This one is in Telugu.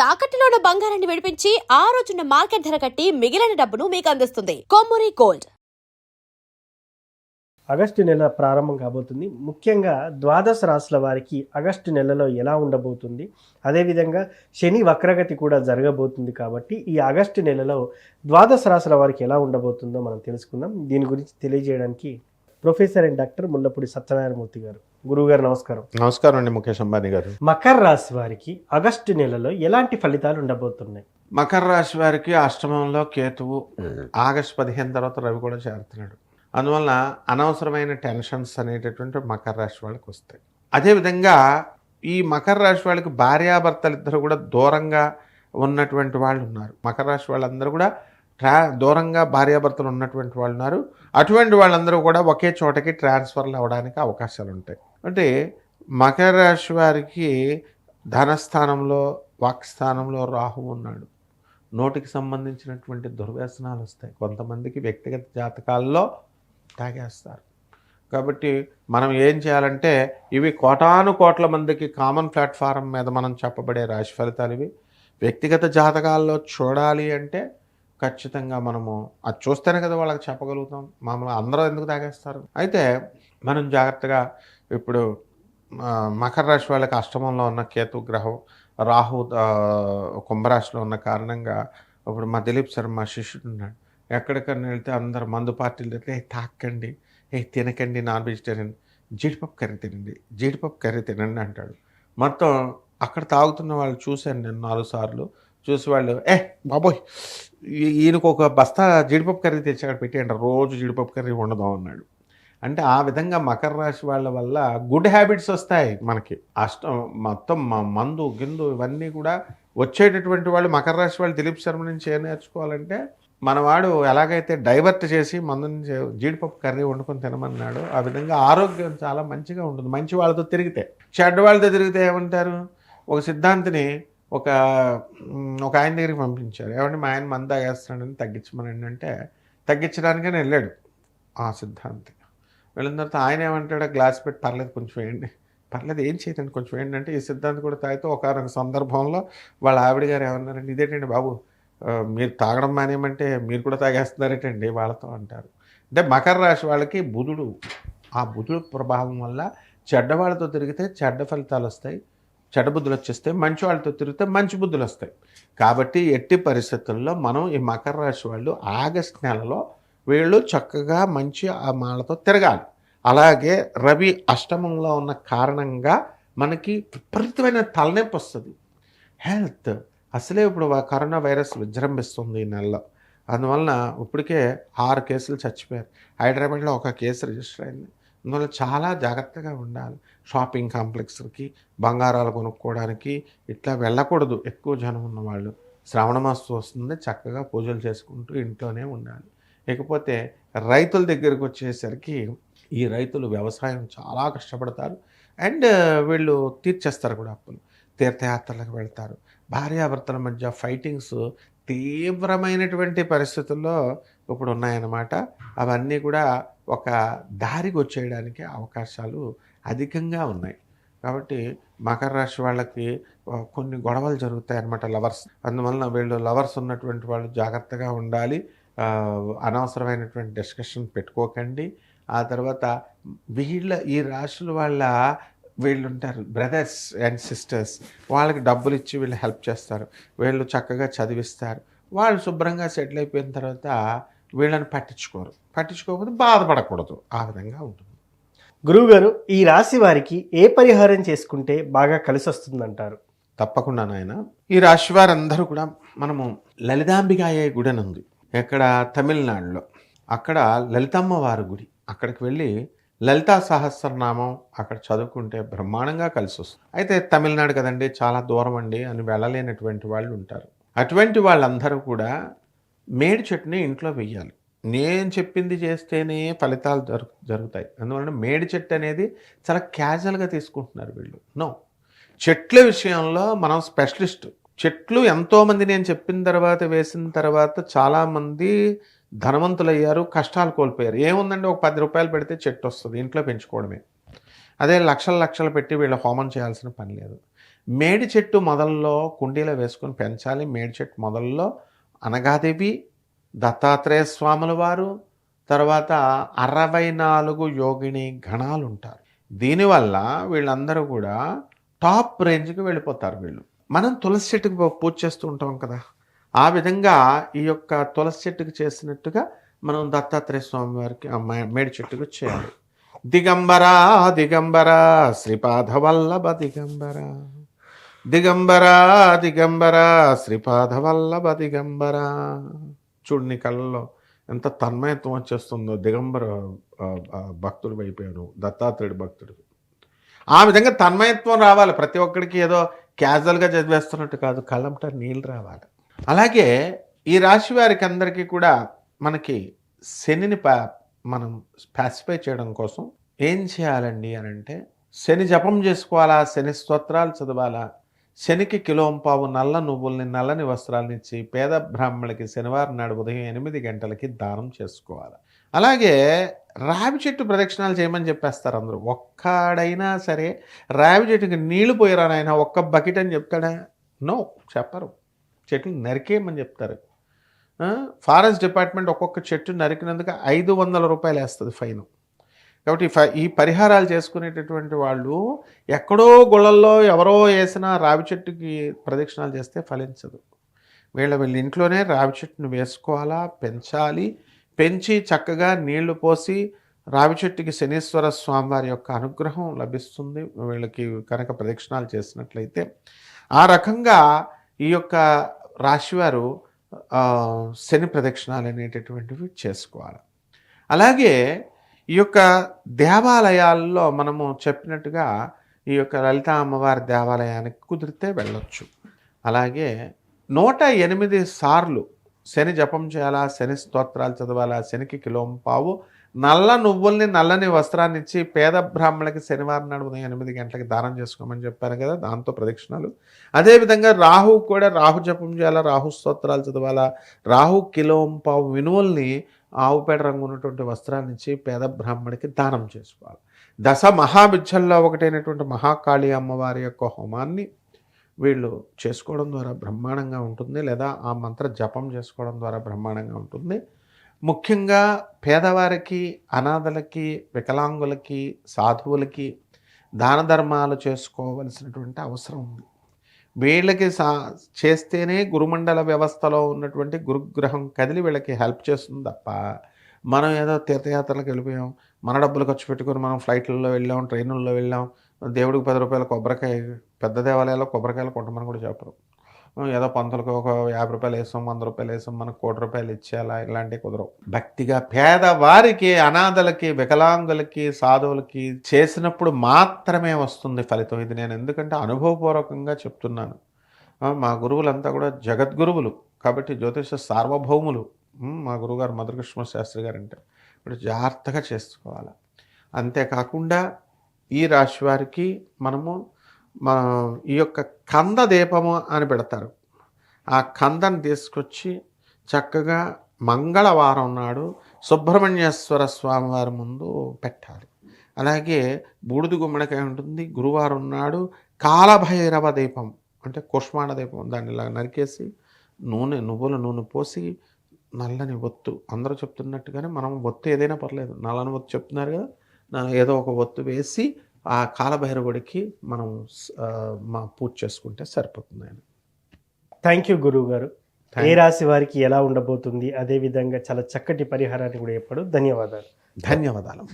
తాకట్టులో ఉన్న బంగారాన్ని విడిపించి ఆ రోజున్న మార్కెట్ ధర కట్టి మిగిలిన డబ్బును మీకు అందిస్తుంది కొమ్మూరి గోల్డ్. ఆగస్టు నెల ప్రారంభం కాబోతుంది. ముఖ్యంగా ద్వాదశ రాశుల వారికి ఆగస్టు నెలలో ఎలా ఉండబోతుంది, అదేవిధంగా శని వక్రగతి కూడా జరగబోతుంది. కాబట్టి ఈ ఆగస్టు నెలలో ద్వాదశ రాశుల వారికి ఎలా ఉండబోతుందో మనం తెలుసుకుందాం. దీని గురించి తెలియజేయడానికి professor and doctor Mullapudi Satyanarayana Murthy గారు. గురువుగారు నమస్కారం. నమస్కారం అండి ముఖేష్ అంబానీ గారు. మకర రాశి వారికి ఆగస్టు నెలలో ఎలాంటి ఫలితాలు ఉండబోతున్నాయి? మకర రాశి వారికి అష్టమంలో కేతువు, ఆగస్టు 15 తర్వాత రవి కూడా చేరుతున్నాడు. అందువల్ల అనవసరమైన టెన్షన్స్ అనేటటువంటి మకర రాశి వాళ్ళకి వస్తాయి. అదేవిధంగా ఈ మకర రాశి వాళ్ళకి భార్యాభర్తలు ఇద్దరు కూడా దూరంగా ఉన్నటువంటి వాళ్ళు ఉన్నారు. మకర రాశి వాళ్ళందరూ కూడా దూరంగా భార్యాభర్తలు ఉన్నటువంటి వాళ్ళు ఉన్నారు. అటువంటి వాళ్ళందరూ కూడా ఒకే చోటకి ట్రాన్స్ఫర్లు అవ్వడానికి అవకాశాలు ఉంటాయి. అంటే మకర రాశి వారికి ధనస్థానంలో, వాక్స్థానంలో రాహు ఉన్నాడు. నోటికి సంబంధించినటువంటి దుర్వ్యసనాలు వస్తాయి. కొంతమందికి వ్యక్తిగత జాతకాల్లో తాగేస్తారు. కాబట్టి మనం ఏం చేయాలంటే, ఇవి కోటాను కోట్ల మందికి కామన్ ప్లాట్ఫారం మీద మనం చెప్పబడే రాశి ఫలితాలు ఇవి. వ్యక్తిగత జాతకాల్లో చూడాలి అంటే ఖచ్చితంగా మనము అది చూస్తేనే కదా వాళ్ళకి చెప్పగలుగుతాం. మామూలుగా అందరూ ఎందుకు తాగేస్తారు? అయితే మనం జాగ్రత్తగా ఇప్పుడు మకర రాశి వాళ్ళకి అష్టమంలో ఉన్న కేతు గ్రహం, రాహు కుంభరాశిలో ఉన్న కారణంగా ఇప్పుడు మా దిలీప్ శర్మ శిష్యుడు ఉన్నాడు. ఎక్కడికన్నా వెళ్తే అందరు మందు పార్టీలు అయితే తాకండి, తినకండి, నాన్ వెజిటేరియన్, జీడిపప్పు కర్రీ తినండి, జీడిపప్పు కర్రీ తినండి అంటాడు. మొత్తం అక్కడ తాగుతున్న వాళ్ళు చూశాను నేను 4 సార్లు. చూసి వాళ్ళు బాబోయ్ ఈయనకు ఒక బస్తా జీడిపప్పు కర్రీ తెచ్చి అక్కడ పెట్టేయండి, రోజు జీడిపప్పు కర్రీ ఉండదాం అన్నాడు. అంటే ఆ విధంగా మకర రాశి వాళ్ళ వల్ల గుడ్ హ్యాబిట్స్ వస్తాయి మనకి. మొత్తం మందు గిందు ఇవన్నీ కూడా వచ్చేటటువంటి వాళ్ళు మకర రాశి వాళ్ళు దిలీప్ శర్మ నుంచి ఏం నేర్చుకోవాలంటే, మనవాడు ఎలాగైతే డైవర్ట్ చేసి మందు నుంచి జీడిపప్పు కర్రీ వండుకొని తినమన్నాడు, ఆ విధంగా ఆరోగ్యం చాలా మంచిగా ఉంటుంది మంచి వాళ్ళతో తిరిగితే. చెడ్డ వాళ్ళతో తిరిగితే ఏమంటారు? ఒక సిద్ధాంతిని ఒక ఆయన దగ్గరికి పంపించారు. ఏమంటే మా ఆయన మందు తాగేస్తున్నాడని తగ్గించమనండి అంటే, తగ్గించడానికని వెళ్ళాడు ఆ సిద్ధాంతి. వెళ్ళిన తర్వాత ఆయన ఏమంటాడు, గ్లాస్ పెట్టి పర్లేదు కొంచెం వేయండి, పర్లేదు ఏం చేయదండి కొంచెం వేయండి అంటే, ఈ సిద్ధాంతి కూడా తాగితే ఒక సందర్భంలో వాళ్ళ ఆవిడ గారు ఏమన్నారండి, ఇదేంటండి బాబు మీరు తాగడం మానేయమంటే మీరు కూడా తాగేస్తున్నారేటండి వాళ్ళతో అంటారు. అంటే మకర రాశి వాళ్ళకి బుధుడు, ఆ బుధుడు ప్రభావం వల్ల చెడ్డవాళ్ళతో తిరిగితే చెడ్డ ఫలితాలు వస్తాయి, చెడ్డ బుద్ధులు వచ్చేస్తాయి. మంచి వాళ్ళతో తిరిగితే మంచి బుద్ధులు వస్తాయి. కాబట్టి ఎట్టి పరిస్థితుల్లో మనం ఈ మకర రాశి వాళ్ళు ఆగస్టు నెలలో వీళ్ళు చక్కగా మంచి వాళ్ళతో తిరగాలి. అలాగే రవి అష్టమంలో ఉన్న కారణంగా మనకి విపరీతమైన తలనొప్పి వస్తుంది. హెల్త్ అసలే ఇప్పుడు కరోనా వైరస్ విజృంభిస్తుంది ఈ నెలలో. అందువలన ఇప్పటికే 6 కేసులు చచ్చిపోయారు. హైదరాబాద్లో 1 కేసు రిజిస్టర్ అయింది. అందువల్ల చాలా జాగ్రత్తగా ఉండాలి. షాపింగ్ కాంప్లెక్స్కి, బంగారాలు కొనుక్కోవడానికి ఇట్లా వెళ్ళకూడదు ఎక్కువ జనం ఉన్నవాళ్ళు. శ్రావణ మాసం వస్తుంది, చక్కగా పూజలు చేసుకుంటూ ఇంట్లోనే ఉండాలి. ఇకపోతే రైతుల దగ్గరికి వచ్చేసరికి, ఈ రైతులు వ్యవసాయం చాలా కష్టపడతారు అండ్ వీళ్ళు తీర్చేస్తారు కూడా అప్పులు. తీర్థయాత్రలకు వెళ్తారు. భార్యాభర్తల మధ్య ఫైటింగ్స్ తీవ్రమైనటువంటి పరిస్థితుల్లో ఇప్పుడు ఉన్నాయన్నమాట. అవన్నీ కూడా ఒక దారికి వచ్చేయడానికి అవకాశాలు అధికంగా ఉన్నాయి. కాబట్టి మకర రాశి వాళ్ళకి కొన్ని గొడవలు జరుగుతాయి అన్నమాట, లవర్స్. అందువలన వీళ్ళు లవర్స్ ఉన్నటువంటి వాళ్ళు జాగ్రత్తగా ఉండాలి. అనవసరమైనటువంటి డిస్కషన్ పెట్టుకోకండి. ఆ తర్వాత ఈ రాశుల వాళ్ళ వీళ్ళు ఉంటారు బ్రదర్స్ అండ్ సిస్టర్స్, వాళ్ళకి డబ్బులు ఇచ్చి వీళ్ళు హెల్ప్ చేస్తారు, వీళ్ళు చక్కగా చదివిస్తారు. వాళ్ళు శుభ్రంగా సెటిల్ అయిపోయిన తర్వాత వీళ్ళని పట్టించుకోకపోతే బాధపడకూడదు. ఆ విధంగా ఉంటుంది. గురువుగారు, ఈ రాశి వారికి ఏ పరిహారం చేసుకుంటే బాగా కలిసి వస్తుందంటారు? తప్పకుండా నాయన. ఈ రాశి వారందరూ కూడా, మనము లలితాంబికాయ గుడి అని ఉంది ఎక్కడ తమిళనాడులో, అక్కడ లలితమ్మ వారి గుడి, అక్కడికి వెళ్ళి లలితా సహస్రనామం అక్కడ చదువుకుంటే బ్రహ్మాండంగా కలిసి వస్తుంది. అయితే తమిళనాడు కదండి, చాలా దూరం అండి అని వెళ్ళలేనటువంటి వాళ్ళు ఉంటారు. అటువంటి వాళ్ళందరూ కూడా మేడి చెట్టుని ఇంట్లో వెయ్యాలి. నేను చెప్పింది చేస్తేనే ఫలితాలు జరుగుతాయి. అందువలన మేడి చెట్టు అనేది చాలా క్యాజువల్గా తీసుకుంటున్నారు వీళ్ళు. నో, చెట్ల విషయంలో మనం స్పెషలిస్ట్. చెట్లు ఎంతోమంది నేను చెప్పిన తర్వాత వేసిన తర్వాత చాలామంది ధనవంతులయ్యారు, కష్టాలు కోల్పోయారు. ఏముందండి, ఒక 10 రూపాయలు పెడితే చెట్టు వస్తుంది, ఇంట్లో పెంచుకోవడమే. అదే లక్షలు పెట్టి వీళ్ళు హోమం చేయాల్సిన పని లేదు. మేడి చెట్టు మొదల్లో కుండీలో వేసుకొని పెంచాలి. మేడి చెట్టు మొదల్లో అనగాదేవి, దత్తాత్రేయ స్వాముల వారు, తర్వాత 64 యోగిని గణాలు ఉంటారు. దీనివల్ల వీళ్ళందరూ కూడా టాప్ రేంజ్కి వెళ్ళిపోతారు వీళ్ళు. మనం తులసి చెట్టుకి పూజ చేస్తూ ఉంటాం కదా, ఆ విధంగా ఈ యొక్క తులసి చెట్టుకి చేసినట్టుగా మనం దత్తాత్రేయ స్వామి వారికి మేడి చెట్టుకు చేయాలి. దిగంబర దిగంబర శ్రీపాదవల్లభ దిగంబర, దిగంబర దిగంబర శ్రీపాదవల్లభ దిగంబర. చూడు నీ కళ్ళలో ఎంత తన్మయత్వం వచ్చేస్తుందో, దిగంబర భక్తుడు అయిపోయాను, దత్తాత్రేయుడు భక్తుడు. ఆ విధంగా తన్మయత్వం రావాలి ప్రతి ఒక్కడికి, ఏదో క్యాజువల్గా చదివేస్తున్నట్టు కాదు, కళ్ళంట నీళ్ళు రావాలి. అలాగే ఈ రాశి వారికి అందరికీ కూడా మనకి శనిని మనం స్పాసిఫై చేయడం కోసం ఏం చేయాలండి అని అంటే, శని జపం చేసుకోవాలా, శని స్తోత్రాలు చదవాలా, శనికి కిలోంపావు నల్ల నువ్వుల్ని నల్లని వస్త్రాలను ఇచ్చి పేద బ్రాహ్మణులకి శనివారం నాడు ఉదయం 8 గంటలకి దానం చేసుకోవాలి. అలాగే రావి చెట్టు ప్రదక్షిణాలు చేయమని చెప్పేస్తారు అందరూ. ఒక్కడైనా సరే రావి చెట్టుకి నీళ్లు పోయిరా నాయన ఒక్క బకెట్ అని చెప్తాడా? నో, చెప్పరు. చెట్లు నరికేయమని చెప్తారు. ఫారెస్ట్ డిపార్ట్మెంట్ ఒక్కొక్క చెట్టు నరికినందుకు 500 రూపాయలు వేస్తుంది ఫైన్. కాబట్టి ఈ పరిహారాలు చేసుకునేటటువంటి వాళ్ళు ఎక్కడో గుళ్ళల్లో ఎవరో వేసిన రావి చెట్టుకి ప్రదక్షిణాలు చేస్తే ఫలించదు. వీళ్ళ ఇంట్లోనే రావి చెట్టును వేసుకోవాలా, పెంచాలి. పెంచి చక్కగా నీళ్లు పోసి రావి చెట్టుకి శనీశ్వర స్వామివారి యొక్క అనుగ్రహం లభిస్తుంది వీళ్ళకి కనుక ప్రదక్షిణాలు చేసినట్లయితే. ఆ రకంగా ఈ యొక్క రాశివారు శని ప్రదక్షిణాలు అనేటటువంటివి చేసుకోవాలి. అలాగే ఈ యొక్క దేవాలయాల్లో మనము చెప్పినట్టుగా ఈ యొక్క లలితా అమ్మవారి దేవాలయానికి కుదిరితే వెళ్ళొచ్చు. అలాగే 108 సార్లు శని జపం చేయాలా, శని స్తోత్రాలు చదవాలా, శనికి కిలోంపావు నల్ల నువ్వుల్ని నల్లని వస్త్రాన్ని ఇచ్చి పేద బ్రాహ్మణులకి శనివారం నాడు ఉదయం 8 గంటలకి దానం చేసుకోమని చెప్పాను కదా, దాంతో ప్రదక్షిణాలు. అదేవిధంగా రాహు కూడా రాహు జపం చేయాలా, రాహు స్తోత్రాలు చదవాలా, రాహు కిలోంపావు వినువల్ని ఆవుపేడ రంగు ఉన్నటువంటి వస్త్రాన్ని ఇచ్చి పేద బ్రాహ్మణికి దానం చేసుకోవాలి. దశ మహావిద్యల్లో ఒకటైనటువంటి మహాకాళి అమ్మవారి యొక్క హోమాన్ని వీళ్ళు చేసుకోవడం ద్వారా బ్రహ్మాండంగా ఉంటుంది, లేదా ఆ మంత్ర జపం చేసుకోవడం ద్వారా బ్రహ్మాండంగా ఉంటుంది. ముఖ్యంగా పేదవారికి, అనాథలకి, వికలాంగులకి, సాధువులకి దాన ధర్మాలు చేసుకోవలసినటువంటి అవసరం ఉంది. వీళ్ళకి చేస్తేనే గురుమండల వ్యవస్థలో ఉన్నటువంటి గురుగ్రహం కదిలి వీళ్ళకి హెల్ప్ చేస్తుంది తప్ప, మనం ఏదో తీర్థయాత్రలకు వెళ్ళిపోయాం, మన డబ్బులు ఖర్చు పెట్టుకొని మనం ఫ్లైట్లలో వెళ్ళాం, ట్రైన్లలో వెళ్ళాం, దేవుడికి 10 రూపాయల కొబ్బరికాయ, పెద్ద దేవాలయాల్లో కొబ్బరికాయలు కొట్టమని కూడా చెప్పరు. ఏదో పంతులకు ఒక 50 రూపాయలు వేసాం, 100 రూపాయలు వేసాం, మనకు 1 కోటి రూపాయలు ఇచ్చేయాలా, ఇలాంటివి కుదరవు. భక్తిగా పేదవారికి, అనాథలకి, వికలాంగులకి, సాధువులకి చేసినప్పుడు మాత్రమే వస్తుంది ఫలితం. ఇది నేను ఎందుకంటే అనుభవపూర్వకంగా చెప్తున్నాను. మా గురువులంతా కూడా జగద్గురువులు కాబట్టి జ్యోతిష సార్వభౌములు. మా గురువుగారు మధురకృష్ణ శాస్త్రి గారు అంటే ఇప్పుడు జాగ్రత్తగా చేసుకోవాలి. అంతేకాకుండా ఈ రాశి వారికి మనము ఈ యొక్క కంద దీపము అని పెడతారు. ఆ కందను తీసుకొచ్చి చక్కగా మంగళవారం నాడు సుబ్రహ్మణ్యేశ్వర స్వామివారి ముందు పెట్టాలి. అలాగే బూడిద గుమ్మడికాయ ఉంటుంది. గురువారం నాడు కాలభైరవ దీపం అంటే కుష్మాండ దీపం, దాన్ని ఇలా నరికేసి నువ్వుల నూనె పోసి నల్లని ఒత్తు, అందరూ చెప్తున్నట్టుగానే మనం ఒత్తు ఏదైనా పర్లేదు, నల్లని ఒత్తు చెప్తున్నారు కదా, ఏదో ఒక ఒత్తు వేసి ఆ కాలభైరవుడికి మనం పూజ చేసుకుంటే సరిపోతుంది. థ్యాంక్ యూ గురువు గారు. ఏ రాశి వారికి ఎలా ఉండబోతుంది, అదేవిధంగా చాలా చక్కటి పరిహారాన్ని కూడా చెప్పాడు. ధన్యవాదాలు. ధన్యవాదాలు.